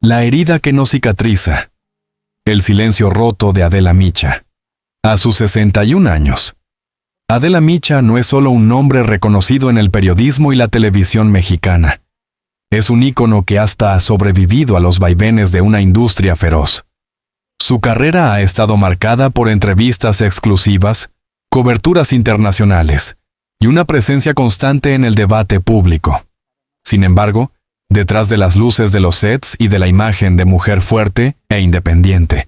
La herida que no cicatriza. El silencio roto de Adela Micha. A sus 61 años. Adela Micha no es solo un nombre reconocido en el periodismo y la televisión mexicana. Es un ícono que hasta ha sobrevivido a los vaivenes de una industria feroz. Su carrera ha estado marcada por entrevistas exclusivas, coberturas internacionales y una presencia constante en el debate público. Sin embargo, detrás de las luces de los sets y de la imagen de mujer fuerte e independiente,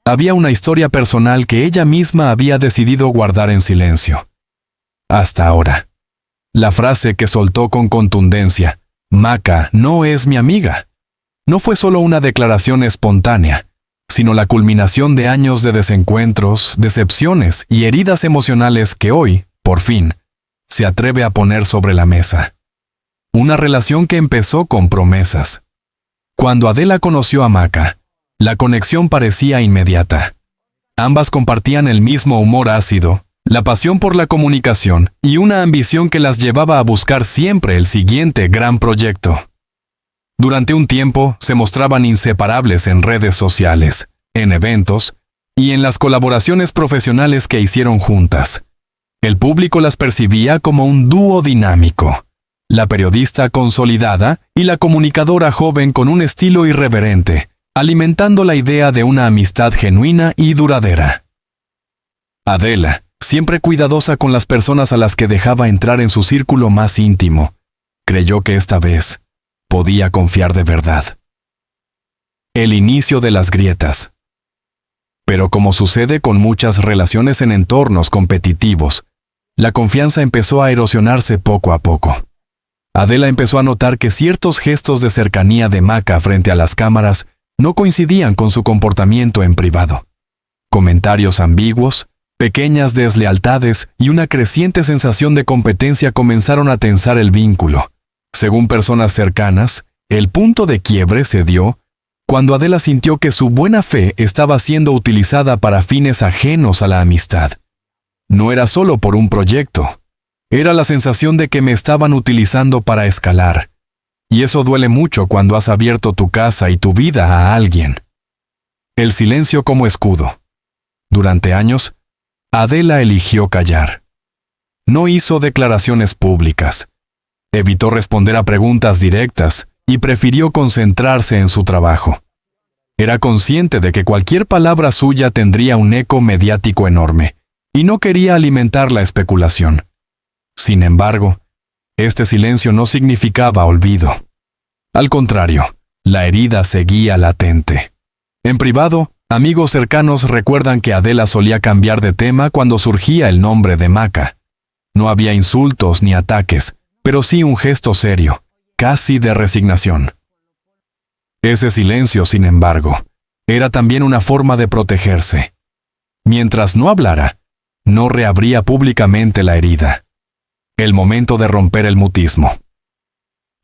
había una historia personal que ella misma había decidido guardar en silencio. Hasta ahora. La frase que soltó con contundencia, "Maca no es mi amiga", no fue solo una declaración espontánea, sino la culminación de años de desencuentros, decepciones y heridas emocionales que hoy, por fin, se atreve a poner sobre la mesa. Una relación que empezó con promesas. Cuando Adela conoció a Maca, la conexión parecía inmediata. Ambas compartían el mismo humor ácido, la pasión por la comunicación y una ambición que las llevaba a buscar siempre el siguiente gran proyecto. Durante un tiempo se mostraban inseparables en redes sociales, en eventos y en las colaboraciones profesionales que hicieron juntas. El público las percibía como un dúo dinámico. La periodista consolidada y la comunicadora joven con un estilo irreverente, alimentando la idea de una amistad genuina y duradera. Adela, siempre cuidadosa con las personas a las que dejaba entrar en su círculo más íntimo, creyó que esta vez podía confiar de verdad. El inicio de las grietas. Pero como sucede con muchas relaciones en entornos competitivos, la confianza empezó a erosionarse poco a poco. Adela empezó a notar que ciertos gestos de cercanía de Maca frente a las cámaras no coincidían con su comportamiento en privado. Comentarios ambiguos, pequeñas deslealtades y una creciente sensación de competencia comenzaron a tensar el vínculo. Según personas cercanas, el punto de quiebre se dio cuando Adela sintió que su buena fe estaba siendo utilizada para fines ajenos a la amistad. No era solo por un proyecto. Era la sensación de que me estaban utilizando para escalar. Y eso duele mucho cuando has abierto tu casa y tu vida a alguien. El silencio como escudo. Durante años, Adela eligió callar. No hizo declaraciones públicas. Evitó responder a preguntas directas y prefirió concentrarse en su trabajo. Era consciente de que cualquier palabra suya tendría un eco mediático enorme, y no quería alimentar la especulación. Sin embargo, este silencio no significaba olvido. Al contrario, la herida seguía latente. En privado, amigos cercanos recuerdan que Adela solía cambiar de tema cuando surgía el nombre de Maca. No había insultos ni ataques, pero sí un gesto serio, casi de resignación. Ese silencio, sin embargo, era también una forma de protegerse. Mientras no hablara, no reabría públicamente la herida. El momento de romper el mutismo.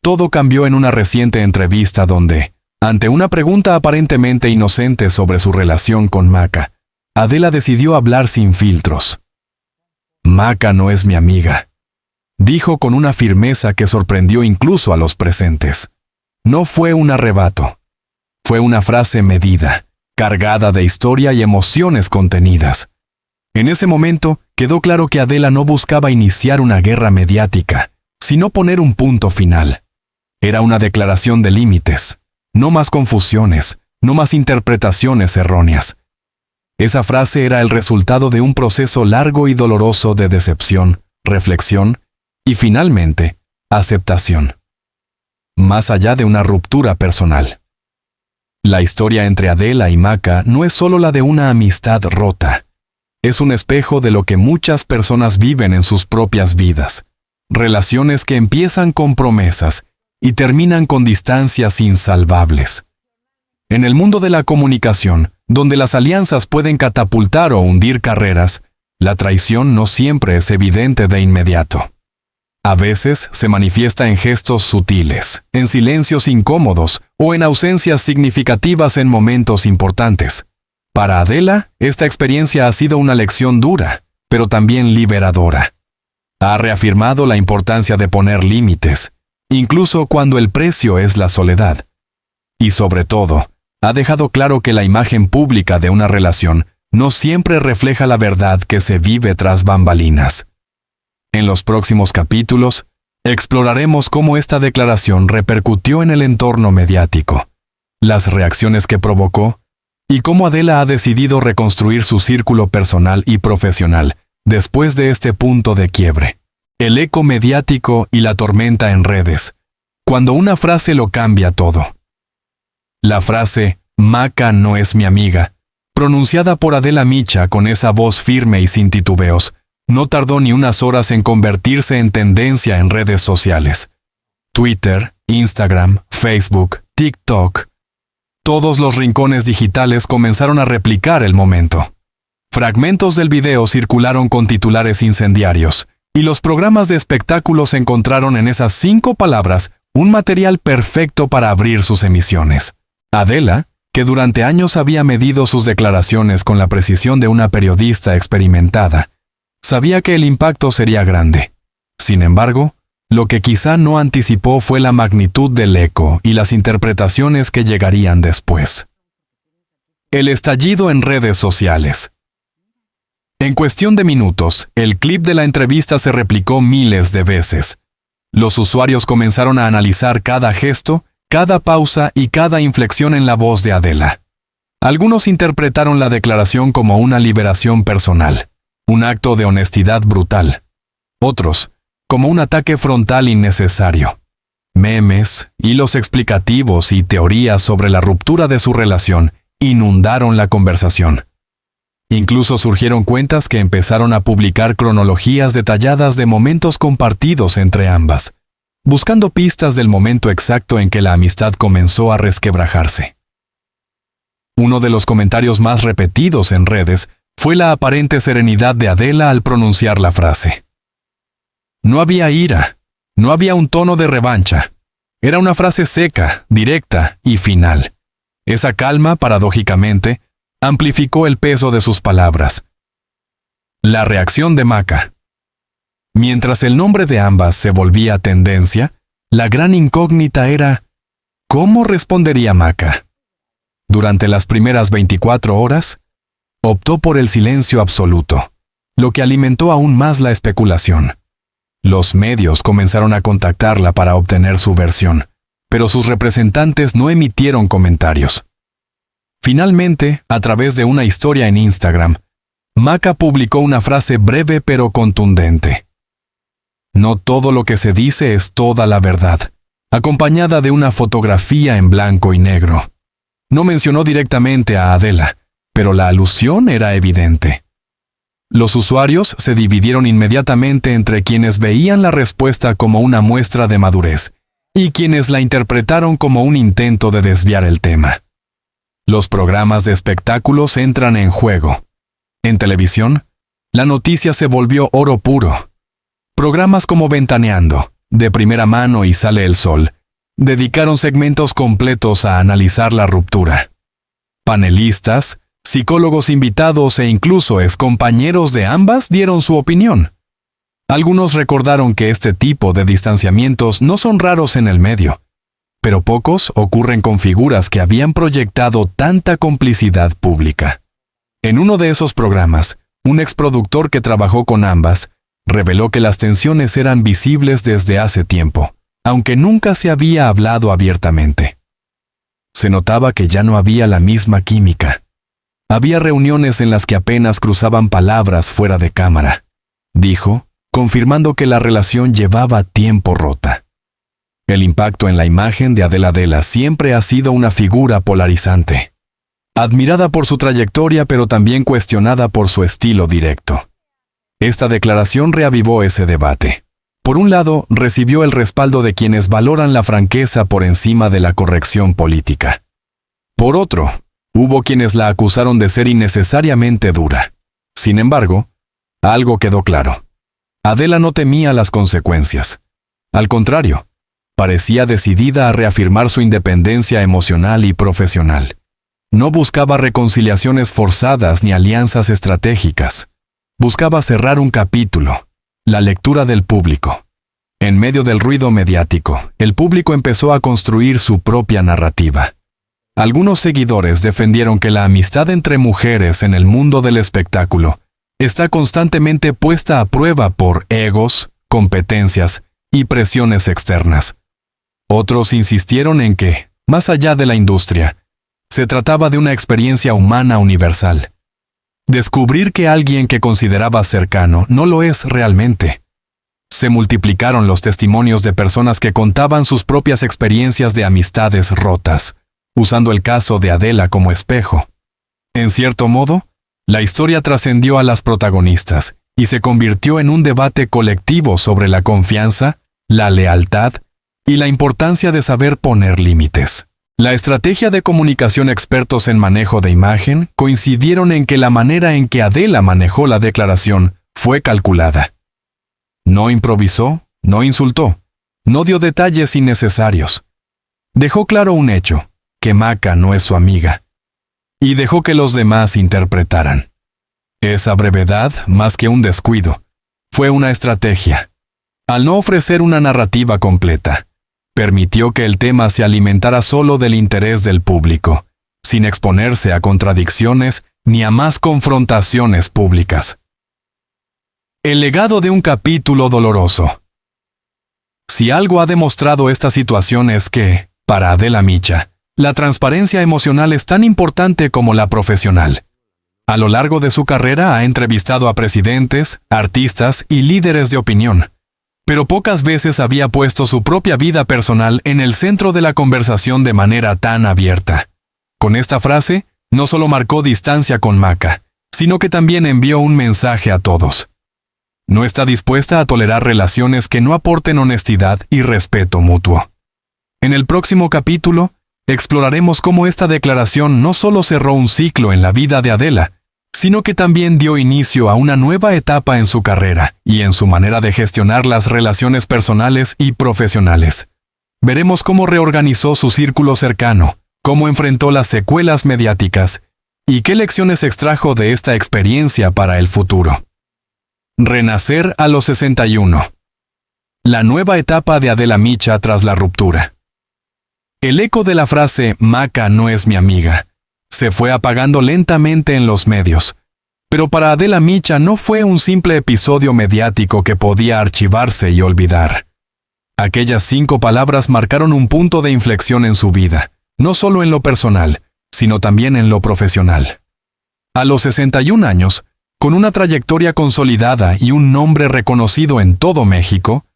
Todo cambió en una reciente entrevista donde, ante una pregunta aparentemente inocente sobre su relación con Maca, Adela decidió hablar sin filtros. "Maca no es mi amiga", dijo con una firmeza que sorprendió incluso a los presentes. No fue un arrebato. Fue una frase medida, cargada de historia y emociones contenidas. En ese momento, quedó claro que Adela no buscaba iniciar una guerra mediática, sino poner un punto final. Era una declaración de límites. No más confusiones, no más interpretaciones erróneas. Esa frase era el resultado de un proceso largo y doloroso de decepción, reflexión y, finalmente, aceptación. Más allá de una ruptura personal. La historia entre Adela y Maca no es solo la de una amistad rota. Es un espejo de lo que muchas personas viven en sus propias vidas. Relaciones que empiezan con promesas y terminan con distancias insalvables. En el mundo de la comunicación, donde las alianzas pueden catapultar o hundir carreras, la traición no siempre es evidente de inmediato. A veces se manifiesta en gestos sutiles, en silencios incómodos o en ausencias significativas en momentos importantes. Para Adela, esta experiencia ha sido una lección dura, pero también liberadora. Ha reafirmado la importancia de poner límites, incluso cuando el precio es la soledad. y sobre todo, ha dejado claro que la imagen pública de una relación no siempre refleja la verdad que se vive tras bambalinas. En los próximos capítulos, exploraremos cómo esta declaración repercutió en el entorno mediático, las reacciones que provocó y cómo Adela ha decidido reconstruir su círculo personal y profesional después de este punto de quiebre. El eco mediático y la tormenta en redes, cuando una frase lo cambia todo. La frase «Maca no es mi amiga», pronunciada por Adela Micha con esa voz firme y sin titubeos, no tardó ni unas horas en convertirse en tendencia en redes sociales. Twitter, Instagram, Facebook, TikTok. Todos los rincones digitales comenzaron a replicar el momento. Fragmentos del video circularon con titulares incendiarios, y los programas de espectáculos encontraron en esas 5 palabras un material perfecto para abrir sus emisiones. Adela, que durante años había medido sus declaraciones con la precisión de una periodista experimentada, sabía que el impacto sería grande. Sin embargo, lo que quizá no anticipó fue la magnitud del eco y las interpretaciones que llegarían después. El estallido en redes sociales. En cuestión de minutos, el clip de la entrevista se replicó miles de veces. Los usuarios comenzaron a analizar cada gesto, cada pausa y cada inflexión en la voz de Adela. Algunos interpretaron la declaración como una liberación personal, un acto de honestidad brutal. Otros, como un ataque frontal innecesario. Memes, hilos explicativos y teorías sobre la ruptura de su relación inundaron la conversación. Incluso surgieron cuentas que empezaron a publicar cronologías detalladas de momentos compartidos entre ambas, buscando pistas del momento exacto en que la amistad comenzó a resquebrajarse. Uno de los comentarios más repetidos en redes fue la aparente serenidad de Adela al pronunciar la frase. No había ira, no había un tono de revancha. Era una frase seca, directa y final. Esa calma, paradójicamente, amplificó el peso de sus palabras. La reacción de Maca. Mientras el nombre de ambas se volvía tendencia, la gran incógnita era ¿cómo respondería Maca? Durante las primeras 24 horas, optó por el silencio absoluto, lo que alimentó aún más la especulación. Los medios comenzaron a contactarla para obtener su versión, pero sus representantes no emitieron comentarios. Finalmente, a través de una historia en Instagram, Maca publicó una frase breve pero contundente. No todo lo que se dice es toda la verdad, acompañada de una fotografía en blanco y negro. No mencionó directamente a Adela, pero la alusión era evidente. Los usuarios se dividieron inmediatamente entre quienes veían la respuesta como una muestra de madurez y quienes la interpretaron como un intento de desviar el tema. Los programas de espectáculos entran en juego. En televisión, la noticia se volvió oro puro. Programas como Ventaneando, De Primera Mano y Sale el Sol, dedicaron segmentos completos a analizar la ruptura. Panelistas, psicólogos invitados e incluso excompañeros de ambas dieron su opinión. Algunos recordaron que este tipo de distanciamientos no son raros en el medio, pero pocos ocurren con figuras que habían proyectado tanta complicidad pública. En uno de esos programas, un exproductor que trabajó con ambas reveló que las tensiones eran visibles desde hace tiempo, aunque nunca se había hablado abiertamente. Se notaba que ya no había la misma química. Había reuniones en las que apenas cruzaban palabras fuera de cámara, dijo, confirmando que la relación llevaba tiempo rota. El impacto en la imagen de Adela siempre ha sido una figura polarizante. Admirada por su trayectoria, pero también cuestionada por su estilo directo. Esta declaración reavivó ese debate. Por un lado, recibió el respaldo de quienes valoran la franqueza por encima de la corrección política. Por otro, hubo quienes la acusaron de ser innecesariamente dura. Sin embargo, algo quedó claro. Adela no temía las consecuencias. Al contrario, parecía decidida a reafirmar su independencia emocional y profesional. No buscaba reconciliaciones forzadas ni alianzas estratégicas. Buscaba cerrar un capítulo, la lectura del público. En medio del ruido mediático, el público empezó a construir su propia narrativa. Algunos seguidores defendieron que la amistad entre mujeres en el mundo del espectáculo está constantemente puesta a prueba por egos, competencias y presiones externas. Otros insistieron en que, más allá de la industria, se trataba de una experiencia humana universal. Descubrir que alguien que consideraba cercano no lo es realmente. Se multiplicaron los testimonios de personas que contaban sus propias experiencias de amistades rotas, usando el caso de Adela como espejo. En cierto modo, la historia trascendió a las protagonistas y se convirtió en un debate colectivo sobre la confianza, la lealtad y la importancia de saber poner límites. La estrategia de comunicación expertos en manejo de imagen coincidieron en que la manera en que Adela manejó la declaración fue calculada. No improvisó, no insultó, no dio detalles innecesarios. Dejó claro un hecho, que Maca no es su amiga, y dejó que los demás interpretaran. Esa brevedad, más que un descuido, fue una estrategia. Al no ofrecer una narrativa completa, permitió que el tema se alimentara solo del interés del público, sin exponerse a contradicciones ni a más confrontaciones públicas. El legado de un capítulo doloroso. Si algo ha demostrado esta situación es que, para Adela Micha, la transparencia emocional es tan importante como la profesional. A lo largo de su carrera ha entrevistado a presidentes, artistas y líderes de opinión, pero pocas veces había puesto su propia vida personal en el centro de la conversación de manera tan abierta. Con esta frase, no solo marcó distancia con Maca, sino que también envió un mensaje a todos. No está dispuesta a tolerar relaciones que no aporten honestidad y respeto mutuo. En el próximo capítulo, exploraremos cómo esta declaración no solo cerró un ciclo en la vida de Adela, sino que también dio inicio a una nueva etapa en su carrera y en su manera de gestionar las relaciones personales y profesionales. Veremos cómo reorganizó su círculo cercano, cómo enfrentó las secuelas mediáticas y qué lecciones extrajo de esta experiencia para el futuro. Renacer a los 61. La nueva etapa de Adela Micha tras la ruptura. El eco de la frase «Maca no es mi amiga» se fue apagando lentamente en los medios, pero para Adela Micha no fue un simple episodio mediático que podía archivarse y olvidar. Aquellas 5 palabras marcaron un punto de inflexión en su vida, no solo en lo personal, sino también en lo profesional. A los 61 años, con una trayectoria consolidada y un nombre reconocido en todo México,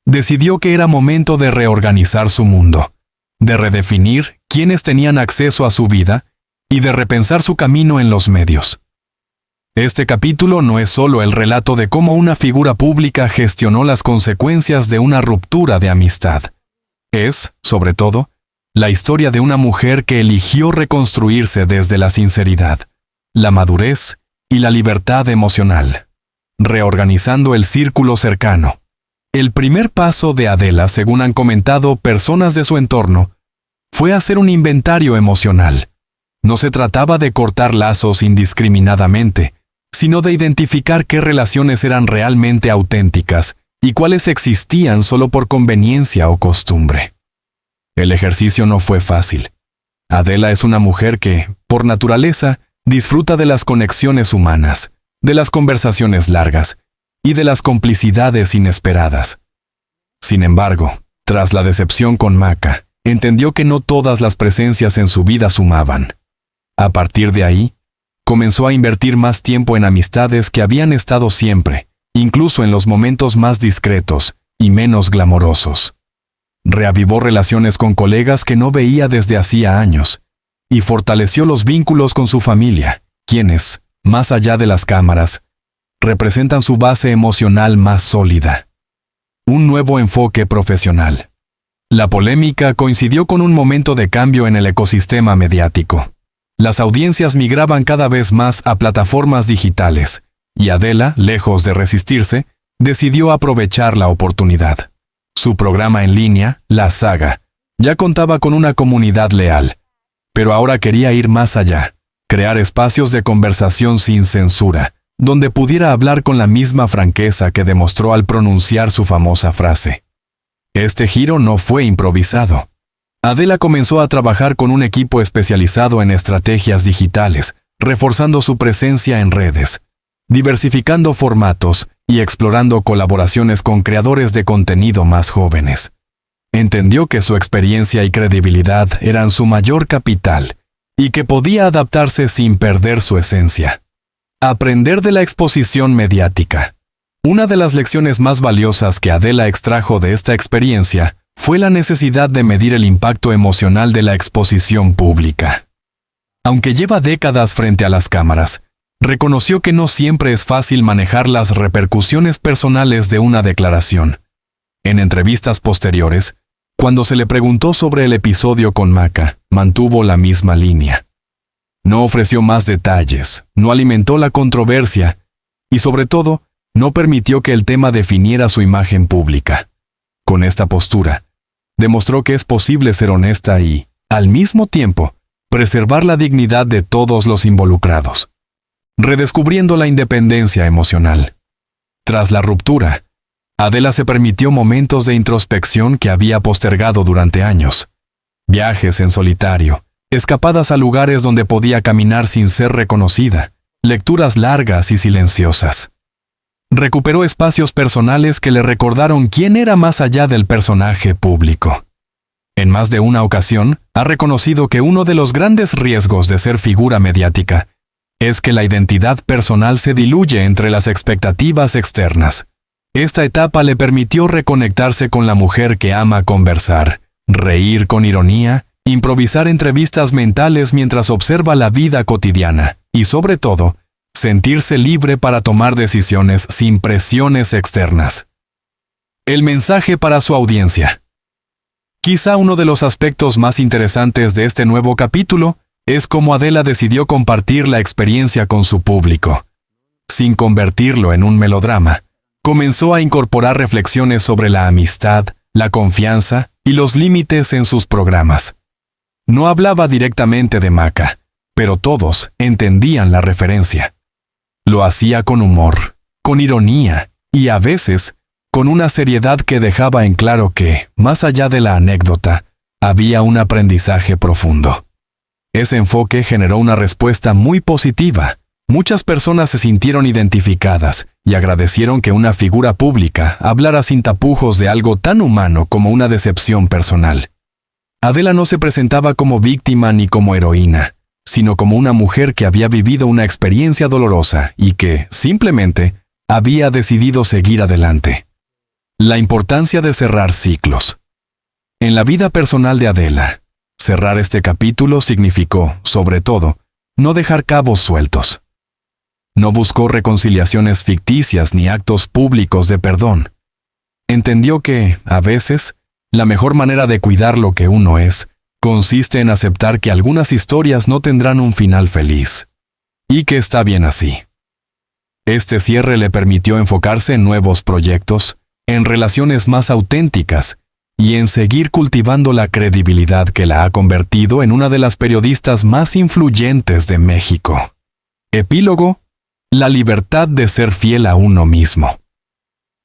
decidió que era momento de reorganizar su mundo, de redefinir quiénes tenían acceso a su vida y de repensar su camino en los medios. Este capítulo no es solo el relato de cómo una figura pública gestionó las consecuencias de una ruptura de amistad. Es, sobre todo, la historia de una mujer que eligió reconstruirse desde la sinceridad, la madurez y la libertad emocional, reorganizando el círculo cercano. El primer paso de Adela, según han comentado personas de su entorno, fue hacer un inventario emocional. No se trataba de cortar lazos indiscriminadamente, sino de identificar qué relaciones eran realmente auténticas y cuáles existían solo por conveniencia o costumbre. El ejercicio no fue fácil. Adela es una mujer que, por naturaleza, disfruta de las conexiones humanas, de las conversaciones largas y de las complicidades inesperadas. Sin embargo, tras la decepción con Maca, entendió que no todas las presencias en su vida sumaban. A partir de ahí, comenzó a invertir más tiempo en amistades que habían estado siempre, incluso en los momentos más discretos y menos glamorosos. Reavivó relaciones con colegas que no veía desde hacía años, y fortaleció los vínculos con su familia, quienes, más allá de las cámaras, representan su base emocional más sólida. Un nuevo enfoque profesional. La polémica coincidió con un momento de cambio en el ecosistema mediático. Las audiencias migraban cada vez más a plataformas digitales, y Adela, lejos de resistirse, decidió aprovechar la oportunidad. Su programa en línea, La Saga, ya contaba con una comunidad leal, pero ahora quería ir más allá, crear espacios de conversación sin censura, donde pudiera hablar con la misma franqueza que demostró al pronunciar su famosa frase. Este giro no fue improvisado. Adela comenzó a trabajar con un equipo especializado en estrategias digitales, reforzando su presencia en redes, diversificando formatos y explorando colaboraciones con creadores de contenido más jóvenes. Entendió que su experiencia y credibilidad eran su mayor capital y que podía adaptarse sin perder su esencia. Aprender de la exposición mediática. Una de las lecciones más valiosas que Adela extrajo de esta experiencia fue la necesidad de medir el impacto emocional de la exposición pública. Aunque lleva décadas frente a las cámaras, reconoció que no siempre es fácil manejar las repercusiones personales de una declaración. En entrevistas posteriores, cuando se le preguntó sobre el episodio con Maca, mantuvo la misma línea. No ofreció más detalles, no alimentó la controversia y, sobre todo, no permitió que el tema definiera su imagen pública. Con esta postura, demostró que es posible ser honesta y, al mismo tiempo, preservar la dignidad de todos los involucrados. Redescubriendo la independencia emocional. Tras la ruptura, Adela se permitió momentos de introspección que había postergado durante años. Viajes en solitario, escapadas a lugares donde podía caminar sin ser reconocida, lecturas largas y silenciosas. Recuperó espacios personales que le recordaron quién era más allá del personaje público. En más de una ocasión, ha reconocido que uno de los grandes riesgos de ser figura mediática es que la identidad personal se diluye entre las expectativas externas. Esta etapa le permitió reconectarse con la mujer que ama conversar, reír con ironía, improvisar entrevistas mentales mientras observa la vida cotidiana y, sobre todo, sentirse libre para tomar decisiones sin presiones externas. El mensaje para su audiencia. Quizá uno de los aspectos más interesantes de este nuevo capítulo es cómo Adela decidió compartir la experiencia con su público. Sin convertirlo en un melodrama, comenzó a incorporar reflexiones sobre la amistad, la confianza y los límites en sus programas. No hablaba directamente de Maca, pero todos entendían la referencia. Lo hacía con humor, con ironía y a veces con una seriedad que dejaba en claro que, más allá de la anécdota, había un aprendizaje profundo. Ese enfoque generó una respuesta muy positiva. Muchas personas se sintieron identificadas y agradecieron que una figura pública hablara sin tapujos de algo tan humano como una decepción personal. Adela no se presentaba como víctima ni como heroína, sino como una mujer que había vivido una experiencia dolorosa y que, simplemente, había decidido seguir adelante. La importancia de cerrar ciclos. En la vida personal de Adela, cerrar este capítulo significó, sobre todo, no dejar cabos sueltos. No buscó reconciliaciones ficticias ni actos públicos de perdón. Entendió que, a veces, la mejor manera de cuidar lo que uno es consiste en aceptar que algunas historias no tendrán un final feliz, y que está bien así. Este cierre le permitió enfocarse en nuevos proyectos, en relaciones más auténticas y en seguir cultivando la credibilidad que la ha convertido en una de las periodistas más influyentes de México. Epílogo: la libertad de ser fiel a uno mismo.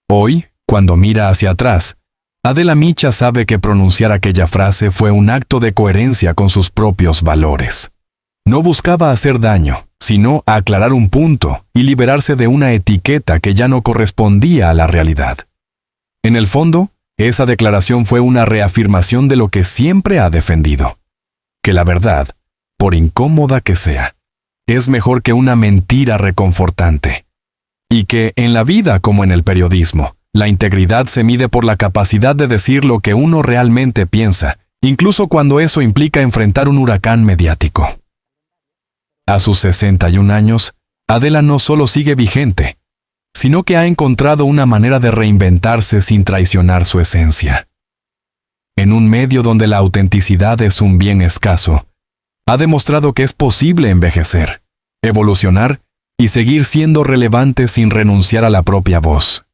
Hoy, cuando mira hacia atrás, Adela Micha sabe que pronunciar aquella frase fue un acto de coherencia con sus propios valores. No buscaba hacer daño, sino aclarar un punto y liberarse de una etiqueta que ya no correspondía a la realidad. En el fondo, esa declaración fue una reafirmación de lo que siempre ha defendido: que la verdad, por incómoda que sea, es mejor que una mentira reconfortante. Y que, en la vida como en el periodismo, la integridad se mide por la capacidad de decir lo que uno realmente piensa, incluso cuando eso implica enfrentar un huracán mediático. A sus 61 años, Adela no solo sigue vigente, sino que ha encontrado una manera de reinventarse sin traicionar su esencia. En un medio donde la autenticidad es un bien escaso, ha demostrado que es posible envejecer, evolucionar y seguir siendo relevante sin renunciar a la propia voz.